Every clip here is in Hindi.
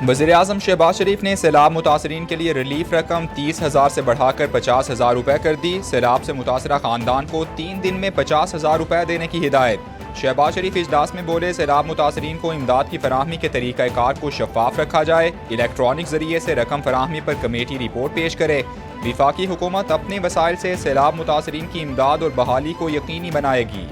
वज़ीर-ए-आज़म शहबाज शरीफ ने सैलाब मुतासरीन के लिए रिलीफ रकम 30,000 से बढ़ाकर 50,000 रुपये कर दी। सैलाब से मुतासरा खानदान को 3 दिन में 50,000 रुपये देने की हिदायत। शहबाज शरीफ इजलास में बोले, सैलाब मुतासरीन को इमदाद की फराहमी के तरीक़ाकार को शफाफ रखा जाए। इलेक्ट्रॉनिक जरिए से रकम फराहमी पर कमेटी रिपोर्ट पेश करे। विफाकी हुकूमत अपने वसाइल से सैलाब मुतासरीन की इमदाद और बहाली को यकीनी बनाएगी।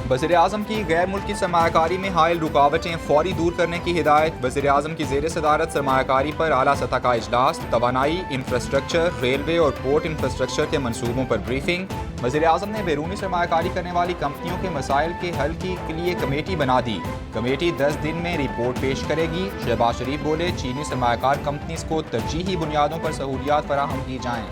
वज़ीर-ए-आज़म की गैर मुल्की सरमायाकारी में हायल रुकावटें फौरी दूर करने की हिदायत। वज़ीर-ए-आज़म की ज़ेर सदारत सरमायाकारी पर आला सतह का इजलास। तवानाई, इंफ्रास्ट्रक्चर, रेलवे और पोर्ट इंफ्रास्ट्रक्चर के मनसूबों पर ब्रीफिंग। वज़ीर-ए-आज़म ने बैरूनी सरमायाकारी करने वाली कंपनियों के मसाइल के हल के लिए कमेटी बना दी। कमेटी 10 दिन में रिपोर्ट पेश करेगी। शहबाज शरीफ बोले, चीनी सरमायाकार कंपनीज को तरजीही बुनियादों पर सहूलियात फराहम की जाएँ।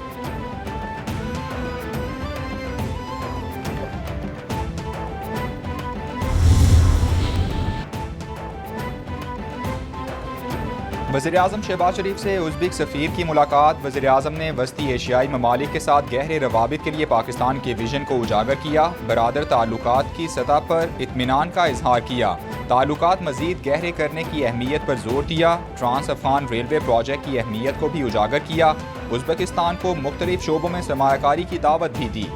वज़ीर-ए-आज़म शहबाज शरीफ से उज़्बेक सफ़ीर की मुलाकात। वज़ीर-ए-आज़म ने वस्ती एशियाई ममालिक के साथ गहरे रवाबित के लिए पाकिस्तान के विजन को उजागर किया। बरादर ताल्लुकात की सतह पर इत्मीनान का इजहार किया। ताल्लुकात मज़ीद गहरे करने की अहमियत पर जोर दिया। ट्रांस अफ़गान रेलवे प्रोजेक्ट की अहमियत को भी उजागर किया। उज़्बेकिस्तान को मुख्तलिफ शोबों में सरमायाकारी की दावत भी दी।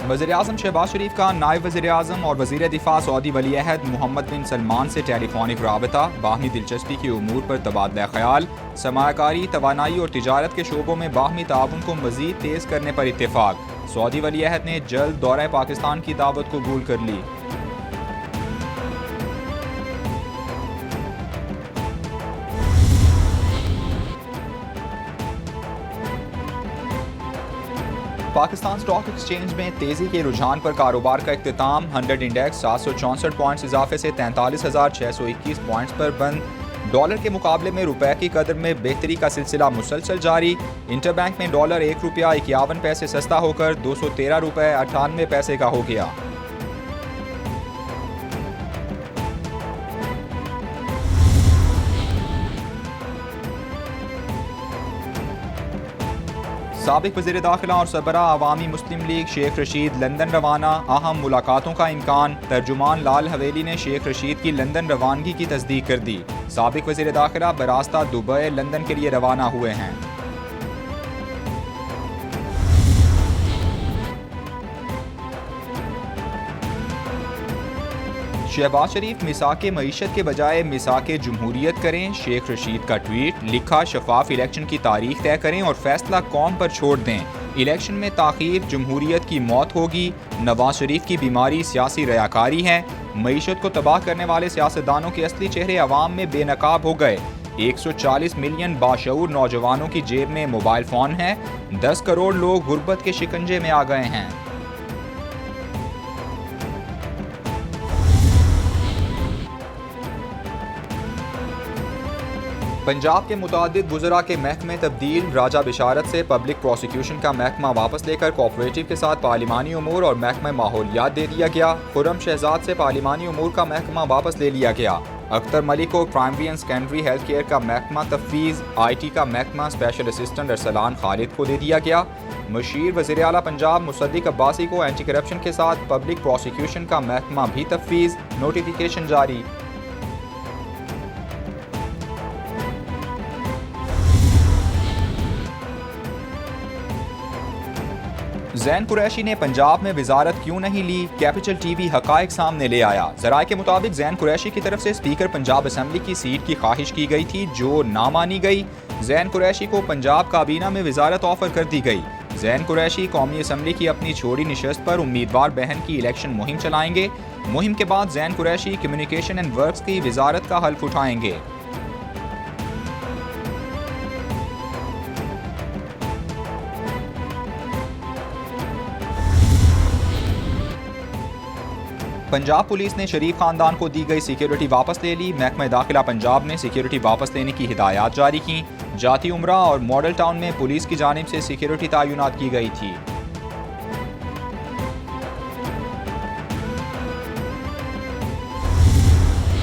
वज़ीर-ए-आज़म शहबाज शरीफ का नायब वज़ीर-ए-आज़म और वज़ीर दिफा सऊदी वली-ए-अहद मोहम्मद बिन सलमान से टेलीफोनिक राबता। बाहमी दिलचस्पी के उमूर पर तबादला ख्याल। सरमायाकारी, तवानाई और तिजारत के शोबों में बाहमी ताउन को मज़ीद तेज़ करने पर इत्तेफाक। सऊदी वली-ए-अहद ने जल्द दौरा पाकिस्तान की दावत कबूल कर ली। पाकिस्तान स्टॉक एक्सचेंज में तेजी के रुझान पर कारोबार का इख्तिताम। 100 इंडेक्स 764 पॉइंट्स इजाफे से 43,621 पॉइंट्स पर बंद। डॉलर के मुकाबले में रुपए की कदर में बेहतरी का सिलसिला मुसलसल जारी। इंटरबैंक में डॉलर 1 रुपया 51 पैसे सस्ता होकर 213 रुपये 98 पैसे का हो गया। साबिक वज़ीर दाखिला और सरबरा अवामी मुस्लिम लीग शेख रशीद लंदन रवाना। अहम मुलाकातों का इम्कान। तर्जुमान लाल हवेली ने शेख रशीद की लंदन रवानगी की तस्दीक कर दी। साबिक वज़ीर दाखिला बरास्ता दुबई लंदन के लिए रवाना हुए हैं। शहबाज शरीफ मिसाके मईशत के बजाय मिसाके जमहूरियत करें। शेख रशीद का ट्वीट। लिखा, शफाफ इलेक्शन की तारीख तय करें और फैसला कौम पर छोड़ दें। इलेक्शन में ताख़ीर जमहूरियत की मौत होगी। नवाज शरीफ की बीमारी सियासी रयाकारी है। मईशत को तबाह करने वाले सियासतदानों के असली चेहरे अवाम में बेनकाब हो गए। 140 मिलियन बाशऊर नौजवानों की जेब में मोबाइल फ़ोन है। 10 करोड़ लोग गुर्बत के शिकंजे में आ गए हैं। पंजाब के मुतादिद वुज़रा के महकमे तब्दील। राजा बिशारत से पब्लिक प्रोसिक्यूशन का महकमा वापस लेकर कोऑपरेटिव के साथ पार्लिमानी उमूर और महकमा माहौलियात दे दिया गया। खुर्रम शहजाद से पार्लिमानी उमूर का महकमा वापस ले लिया गया। अख्तर मलिक को primary and secondary health care का महकमा तफवीज़। IT का महकमा स्पेशल असिस्टेंट अरसलान खालिद को दे दिया गया। मशीर वज़ीर आला पंजाब मुसद्दिक अब्बासी को एंटी करप्शन के साथ पब्लिक प्रोसिक्यूशन का महकमा भी तफवीज़। नोटिफिकेशन जारी। ज़ैन कुरैशी ने पंजाब में वजारत क्यों नहीं ली। कैपिटल TV हकायक सामने ले आया। ज़राए के मुताबिक ज़ैन कुरैशी की तरफ से स्पीकर पंजाब असम्बली की सीट की ख्वाहिश की गई थी, जो ना मानी गई। ज़ैन कुरैशी को पंजाब काबीना में वजारत ऑफर कर दी गई। ज़ैन कुरैशी कौमी असम्बली की अपनी छोटी नशस्त पर उम्मीदवार बहन की इलेक्शन मुहिम चलाएंगे। मुहिम के बाद ज़ैन कुरैशी कम्युनिकेशन एंड वर्क्स की वजारत का हल्फ उठाएंगे। पंजाब पुलिस ने शरीफ खानदान को दी गई सिक्योरिटी वापस ले ली। महकमा दाखिला पंजाब ने सिक्योरिटी वापस लेने की हिदायत जारी की। जाती उमरा और मॉडल टाउन में पुलिस की जानिब से सिक्योरिटी तैनात की गई थी।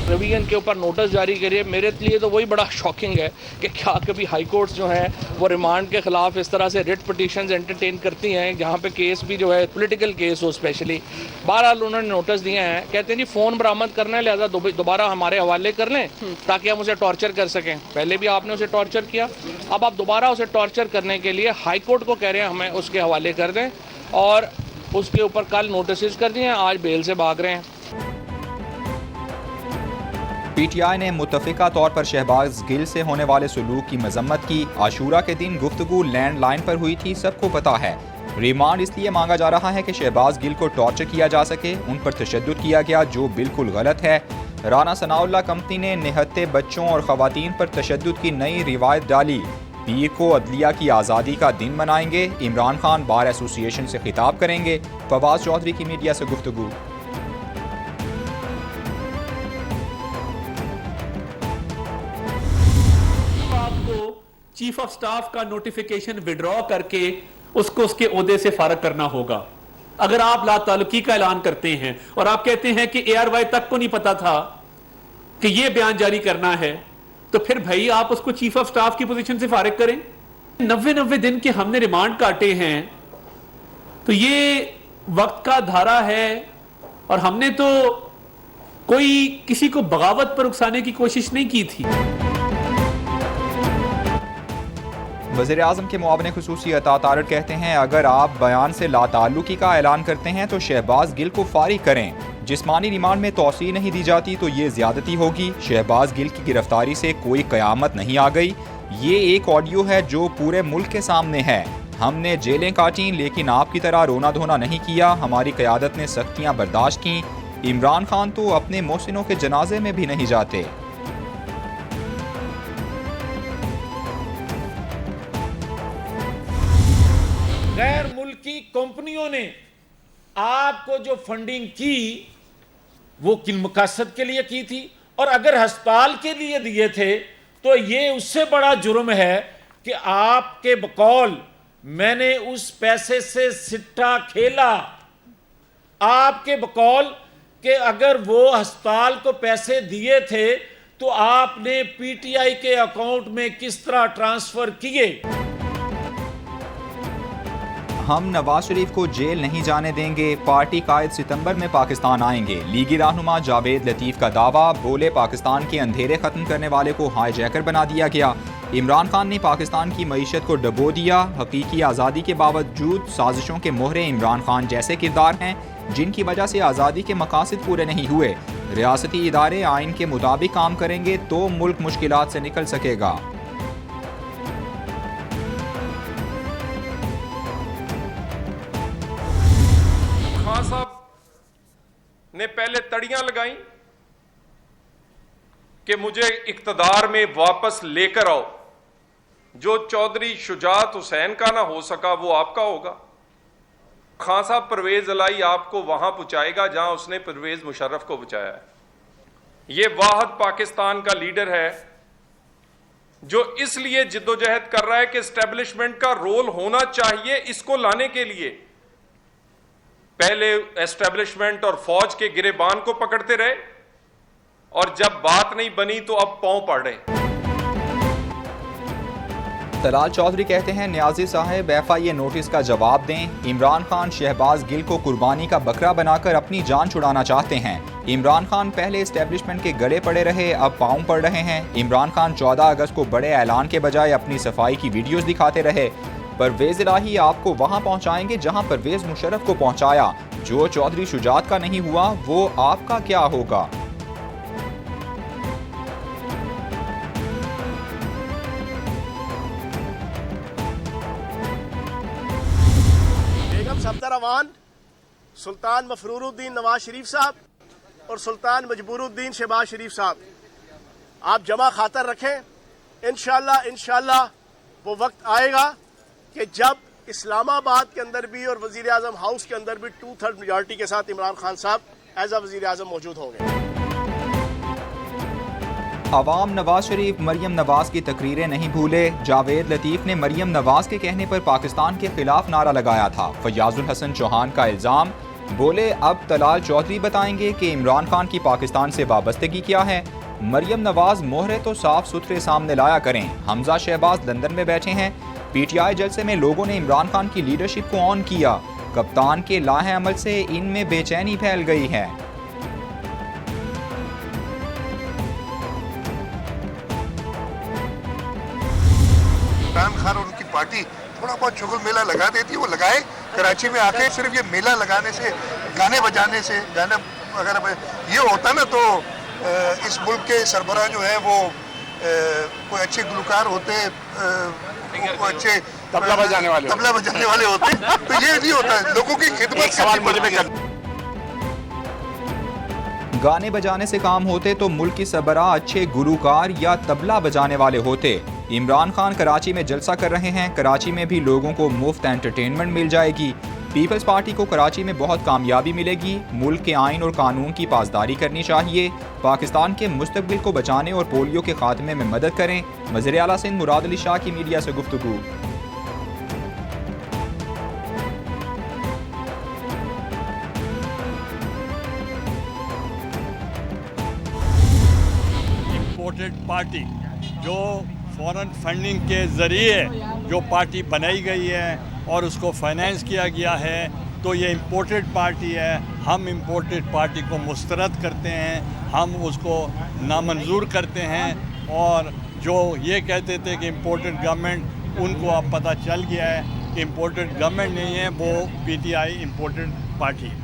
रिवीजन के ऊपर नोटिस जारी करिए। मेरे लिए तो वही बड़ा शॉकिंग है कि क्या कभी हाई कोर्ट्स जो हैं वो रिमांड के खिलाफ इस तरह से रिट पिटीशंस एंटरटेन करती हैं, जहाँ पे केस भी जो है पॉलिटिकल केस हो स्पेशली। बहरहाल उन्होंने नोटिस दिए हैं, कहते हैं जी फ़ोन बरामद करना है, लिहाजा दोबारा हमारे हवाले कर लें ताकि हम उसे टॉर्चर कर सकें। पहले भी आपने उसे टॉर्चर किया, अब आप दोबारा उसे टॉर्चर करने के लिए हाई कोर्ट को कह रहे हैं हमें उसके हवाले कर दें, और उसके ऊपर कल नोटिस कर दिए हैं, आज बेल से भाग रहे हैं। PTI ने मुत्तफ़िका तौर पर शहबाज गिल से होने वाले सलूक की मजम्मत की। आशूरा के दिन गुफ्तगू लैंडलाइन पर हुई थी, सबको पता है। रिमांड इसलिए मांगा जा रहा है कि शहबाज गिल को टॉर्चर किया जा सके, उन पर तशद्दुद किया गया जो बिल्कुल गलत है। राना सनाउल्लाह कंपनी ने निहत्ते बच्चों और ख़वातीन पर तशद्दुद की नई रिवायत डाली। पीर को अदलिया की आज़ादी का दिन मनाएंगे। इमरान खान बार एसोसिएशन से खिताब करेंगे। फवाद चौधरी की मीडिया से गुफ्तगू। चीफ ऑफ स्टाफ का नोटिफिकेशन विड्रॉ करके उसको उसके ओहदे से फारग करना होगा। अगर आप लाताल्लुकी का ऐलान करते हैं और आप कहते हैं कि ARY तक को नहीं पता था कि यह बयान जारी करना है, तो फिर भाई आप उसको चीफ ऑफ स्टाफ की पोजीशन से फारिग करें। 90 दिन के हमने रिमांड काटे हैं, तो ये वक्त का धारा है, और हमने तो कोई किसी को बगावत पर उकसाने की कोशिश नहीं की थी। वज़ीर-ए-आज़म के मुआविन खुसूसी अता तारड़ कहते हैं, अगर आप बयान से लाताल्लुकी का ऐलान करते हैं तो शहबाज गिल को फारिग करें। जिस्मानी रिमांड में तौसीह नहीं दी जाती तो ये ज्यादती होगी। शहबाज गिल की गिरफ्तारी से कोई कयामत नहीं आ गई। ये एक ऑडियो है जो पूरे मुल्क के सामने है। हमने जेलें काटी लेकिन आपकी तरह रोना धोना नहीं किया। हमारी क़यादत ने सख्तियाँ बर्दाश्त की। इमरान खान तो अपने मोहसिनों के जनाजे में भी नहीं जाते। गैर मुल्की कंपनियों ने आपको जो फंडिंग की वो किन मकसद के लिए की थी, और अगर अस्पताल के लिए दिए थे तो ये उससे बड़ा जुर्म है कि आपके बकौल मैंने उस पैसे से सिट्टा खेला। आपके बकौल कि अगर वो अस्पताल को पैसे दिए थे तो आपने PTI के अकाउंट में किस तरह ट्रांसफर किए। हम नवाज शरीफ को जेल नहीं जाने देंगे। पार्टी कायद सितंबर में पाकिस्तान आएंगे। लीगी रहनुमा जावेद लतीफ का दावा। बोले पाकिस्तान के अंधेरे खत्म करने वाले को हाईजैकर बना दिया गया। इमरान खान ने पाकिस्तान की मईशत को डबो दिया। हकीकी आज़ादी के बावजूद साजिशों के मोहरे इमरान खान जैसे किरदार हैं जिनकी वजह से आज़ादी के मकासद पूरे नहीं हुए। रियासती इदारे आइन के मुताबिक काम करेंगे तो मुल्क मुश्किलात से निकल सकेगा। खान साहब ने पहले तड़ियां लगाई कि मुझे इक्तदार में वापस लेकर आओ। जो चौधरी शुजात हुसैन का ना हो सका वो आपका होगा। खान साहब परवेज इलाही आपको वहां पहुंचाएगा जहां उसने परवेज मुशर्रफ को पहुंचाया है। ये वाहिद पाकिस्तान का लीडर है जो इसलिए जिद्दोजहद कर रहा है कि एस्टेब्लिशमेंट का रोल होना चाहिए इसको लाने के लिए। पहले एस्टेब्लिशमेंट और फौज के गिरेबान को पकड़ते रहे और जब बात नहीं बनी तो अब पांव पड़ रहे। तलाल चौधरी कहते हैं, न्याजी साहब FIA नोटिस का जवाब दें। इमरान खान शहबाज गिल को कुर्बानी का बकरा बनाकर अपनी जान छुड़ाना चाहते हैं। इमरान खान पहले एस्टेब्लिशमेंट के गले पड़े रहे, अब पांव पड़ रहे हैं। इमरान खान 14 अगस्त को बड़े ऐलान के बजाय अपनी सफाई की वीडियोस दिखाते रहे। परवेज इलाही आपको वहां पहुंचाएंगे जहां परवेज मुशर्रफ को पहुंचाया। जो चौधरी शुजात का नहीं हुआ वो आपका क्या होगा। बेगम सफदर अवान, सुल्तान मफरूरुद्दीन नवाज शरीफ साहब और सुल्तान मजबूरुद्दीन शहबाज शरीफ साहब, आप जमा खातर रखें। इंशाल्लाह वो वक्त आएगा कि जब इस्लामाबाद के अंदर भी और वजीर आजम हाउस के अंदर भी 2/3 मेजॉरिटी के साथ इमरान खान साहब एज अ वजीर आजम मौजूद होंगे। अवाम नवाज शरीफ मरियम नवाज की तकरीरें नहीं भूले। जावेद लतीफ ने मरियम नवाज के कहने पर पाकिस्तान के खिलाफ नारा लगाया था। फयाजुल हसन चौहान का इल्जाम, बोले अब तलाल चौधरी बताएंगे कि इमरान खान की पाकिस्तान से वाबस्तगी क्या है। मरियम नवाज मोहरे तो साफ सुथरे सामने लाया करें। हमजा शहबाज लंदन में बैठे हैं। पीटीआई जलसे में लोगों ने इमरान खान की लीडरशिप को ऑन किया। कप्तान के लाहे अमल से इनमें बेचैनी फैल गई है। इमरान खान और उनकी पार्टी थोड़ा बहुत शुगल मेला लगा देती है, वो लगाए। कराची में आके सिर्फ ये मेला लगाने से, गाने बजाने से, गाने अगर ये होता ना तो इस मुल्क के सरबराह जो है वो कोई अच्छे गुलकार होते, कोई अच्छे तबला बजाने वाले होते, तो ये नहीं होता। लोगों की खिदमत से गाने बजाने से काम होते तो मुल्क की सरबराह अच्छे गुलकार या तबला बजाने वाले होते। इमरान खान कराची में जलसा कर रहे हैं। कराची में भी लोगों को मुफ्त एंटरटेनमेंट मिल जाएगी। पीपल्स पार्टी को कराची में बहुत कामयाबी मिलेगी। मुल्क के आइन और कानून की पासदारी करनी चाहिए। पाकिस्तान के मुस्तकबिल को बचाने और पोलियो के खात्मे में मदद करें। वज़ीर आला सिंध मुराद अली शाह की मीडिया से गुफ्तगू। इम्पोर्टेड पार्टी जो फॉरेन फंडिंग के ज़रिए जो पार्टी बनाई गई है और उसको फाइनेंस किया गया है, तो ये इम्पोर्टेड पार्टी है। हम इम्पोर्टेड पार्टी को मुस्तरद करते हैं, हम उसको नामंजूर करते हैं। और जो ये कहते थे कि इम्पोर्टेड गवर्नमेंट, उनको अब पता चल गया है कि इम्पोर्टेड गवर्नमेंट नहीं है, वो पीटीआई इम्पोर्टेड पार्टी है।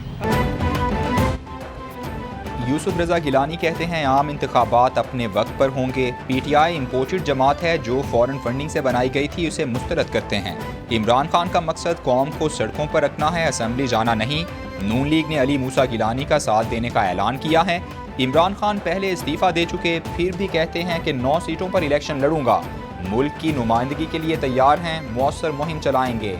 यूसुफ रजा गिलानी कहते हैं आम इंतखाबात अपने वक्त पर होंगे। पीटीआई इम्पोर्टेड जमात है जो फॉरेन फंडिंग से बनाई गई थी, उसे मुस्तरद करते हैं। इमरान खान का मकसद कौम को सड़कों पर रखना है, असम्बली जाना नहीं। नून लीग ने अली मूसा गिलानी का साथ देने का ऐलान किया है। इमरान खान पहले इस्तीफ़ा दे चुके, फिर भी कहते हैं कि 9 सीटों पर इलेक्शन लड़ूंगा। मुल्क की नुमाइंदगी के लिए तैयार हैं, मौसर मुहिम चलाएंगे।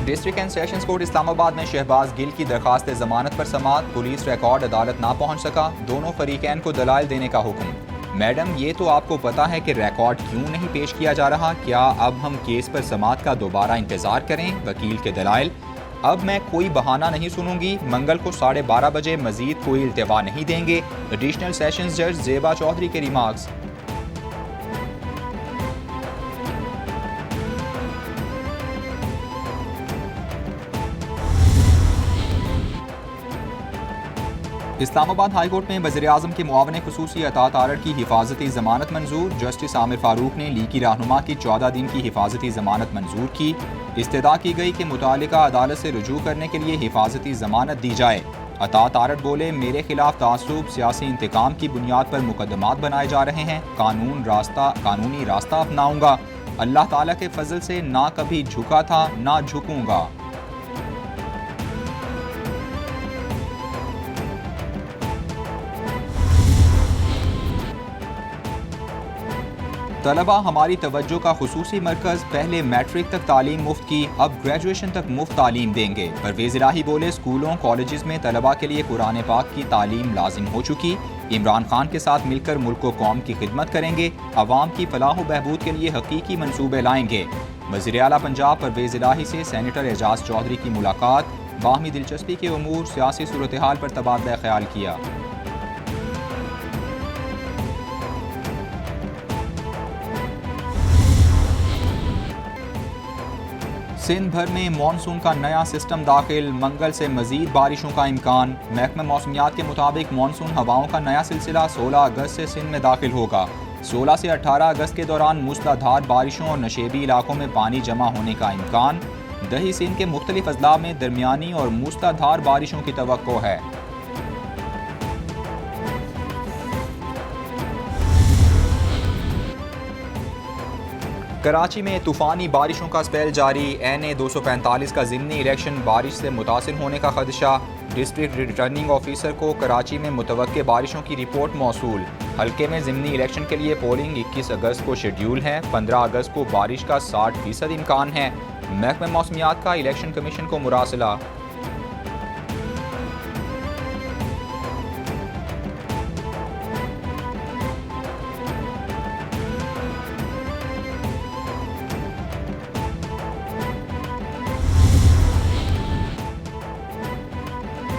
District and sessions court Islamabad में शहबाज गिल की दरखास्त जमानत पर समाअत। पुलिस रिकॉर्ड अदालत ना पहुंच सका। दोनों फरीकैन को दलाइल देने का हुक्म। मैडम, ये तो आपको पता है कि रिकॉर्ड क्यों नहीं पेश किया जा रहा। क्या अब हम केस पर समाअत का दोबारा इंतजार करें? वकील के दलाइल। अब मैं कोई बहाना नहीं सुनूंगी। मंगल को 12:30 बजे मजीद कोई इल्तिवा नहीं देंगे। एडिशनल सेशंस जज जेबा चौधरी के रिमार्क्स। इस्लामाबाद हाई कोर्ट में वज़ीर आज़म के मुआवन ख़ुसूसी अता तारड़ की हिफाजती ज़मानत मंजूर। जस्टिस आमिर फ़ारूक ने लीगी रहनुमा की 14 दिन की हिफाजती ज़मानत मंजूर की। इस्तदा की गई कि मुतालिका अदालत से रुजू करने के लिए हिफाजती ज़मानत दी जाए। अता तारड़ बोले, मेरे खिलाफ तासुब, सियासी इंतकाम की बुनियाद पर मुकदमात बनाए जा रहे हैं। कानूनी रास्ता अपनाऊंगा। अल्लाह ताला के फजल से ना कभी झुका था ना झुकूंगा। तलबा हमारी तवज्जो का खुसूसी मरकज़। पहले मैट्रिक तक तालीम मुफ्त की, अब ग्रेजुएशन तक मुफ्त तालीम देंगे। परवेज़ इलाही बोले, स्कूलों कॉलेजेस में तलबा के लिए कुरान पाक की तालीम लाजिम हो चुकी। इमरान खान के साथ मिलकर मुल्क व कौम की खिदमत करेंगे। अवाम की फलाह व बहबूद के लिए हकीकी मनसूबे लाएंगे। वज़ीर आला पंजाब परवेज़ इलाही से सेनेटर एजाज चौधरी की मुलाकात। बाहमी दिलचस्पी के उमूर, सियासी सूरत हाल पर तबादला ख्याल किया। सिंध भर में मानसून का नया सिस्टम दाखिल। मंगल से मजीद बारिशों का इम्कान। महकमा मौसमियात के मुताबिक मानसून हवाओं का नया सिलसिला 16 अगस्त से सिंध में दाखिल होगा। 16 से 18 अगस्त के दौरान मूसलाधार बारिशों और नशेबी इलाकों में पानी जमा होने का इम्कान। दही सिंध के मुख्तलिफ अजला में दरमियानी और मूसलाधार बारिशों की तवक्को है। कराची में तूफ़ानी बारिशों का स्पेल जारी। NA 245 का ज़िमनी इलेक्शन बारिश से मुतासिर होने का खदशा। डिस्ट्रिक्ट रिटर्निंग ऑफिसर को कराची में मुतवक्के बारिशों की रिपोर्ट मौसूल। हल्के में ज़िमनी इलेक्शन के लिए पोलिंग 21 अगस्त को शेड्यूल है। 15 अगस्त को बारिश का 60% इम्कान है। महकमा मौसमियात का इलेक्शन कमीशन को मुरासला।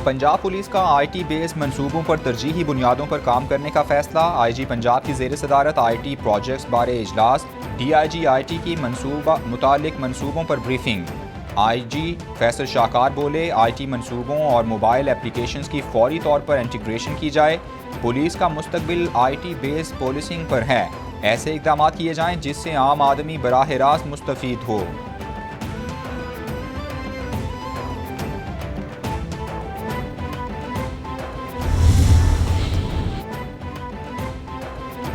पंजाब पुलिस का IT बेस्ड मंसूबों पर तरजीही बुनियादों पर काम करने का फैसला। IG पंजाब की ज़ेर सदारत IT प्रोजेक्ट्स बारे इजलास। DIG IT की मुतालिक मंसूबों पर ब्रीफिंग। IG फैसल शाहकार बोले, IT मंसूबों और मोबाइल एप्लीकेशंस की फौरी तौर पर इंटीग्रेशन की जाए। पुलिस का मुस्तकबिल IT बेस्ड पुलिसिंग पर है। ऐसे इक़दाम किए जाएँ जिससे आम आदमी बराह रास्त मुस्तफ़ीद हो।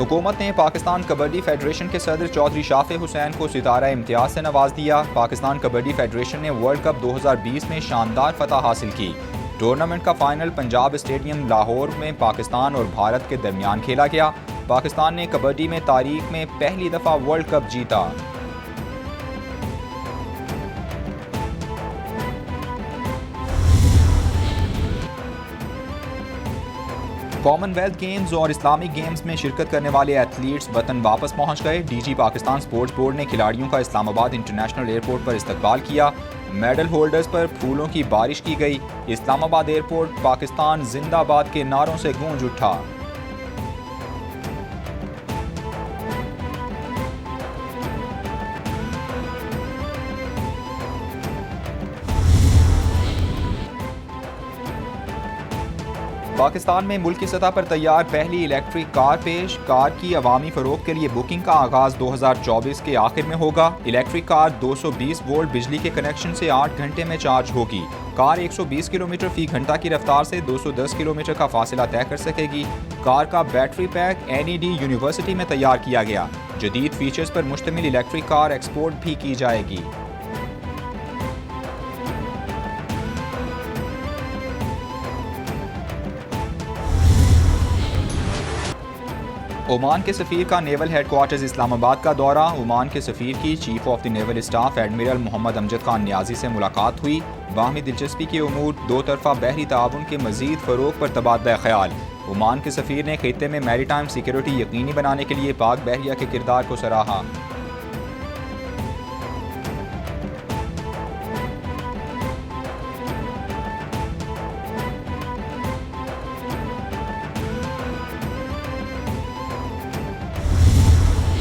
हुकूमत ने पाकिस्तान कबड्डी फेडरेशन के सदर चौधरी शाफे हुसैन को सितारा इम्तियाज से नवाज दिया। पाकिस्तान कबड्डी फेडरेशन ने वर्ल्ड कप 2020 में शानदार फतह हासिल की। टूर्नामेंट का फाइनल पंजाब स्टेडियम लाहौर में पाकिस्तान और भारत के दरमियान खेला गया। पाकिस्तान ने कबड्डी में तारीख में पहली दफ़ा वर्ल्ड कप जीता। कॉमनवेल्थ गेम्स और इस्लामिक गेम्स में शिरकत करने वाले एथलीट्स वतन वापस पहुंच गए। DG पाकिस्तान स्पोर्ट्स बोर्ड ने खिलाड़ियों का इस्लामाबाद इंटरनेशनल एयरपोर्ट पर इस्तकबाल किया। मेडल होल्डर्स पर फूलों की बारिश की गई। इस्लामाबाद एयरपोर्ट पाकिस्तान जिंदाबाद के नारों से गूंज उठा। पाकिस्तान में मुल्क की सतह पर तैयार पहली इलेक्ट्रिक कार पेश। कार की अवामी फरोख्त के लिए बुकिंग का आगाज 2024 के आखिर में होगा। इलेक्ट्रिक कार 220 वोल्ट बिजली के कनेक्शन से 8 घंटे में चार्ज होगी। कार 120 किलोमीटर फी घंटा की रफ्तार से 210 किलोमीटर का फासला तय कर सकेगी। कार का बैटरी पैक NED यूनिवर्सिटी में तैयार किया गया। जदीद फीचर्स पर मुश्तमिल इलेक्ट्रिक कार एक्सपोर्ट भी की जाएगी। ओमान के सफ़ीर का नेवल हेडक्वार्टर्स इस्लामाबाद का दौरा। ओमान के सफ़ीर की chief of the naval staff admiral Mohammad Amjad Khan Niazi से मुलाकात हुई। बाहमी दिलचस्पी के उमूर, दो तरफ़ा बहरी ताउन के मज़ीद फ़रोग़ पर तबादला ख्याल। ओमान के सफ़ीर ने खित्ते में मैरीटाइम सिक्योरिटी यकीनी बनाने के लिए पाक बहरिया के किरदार को सराहा।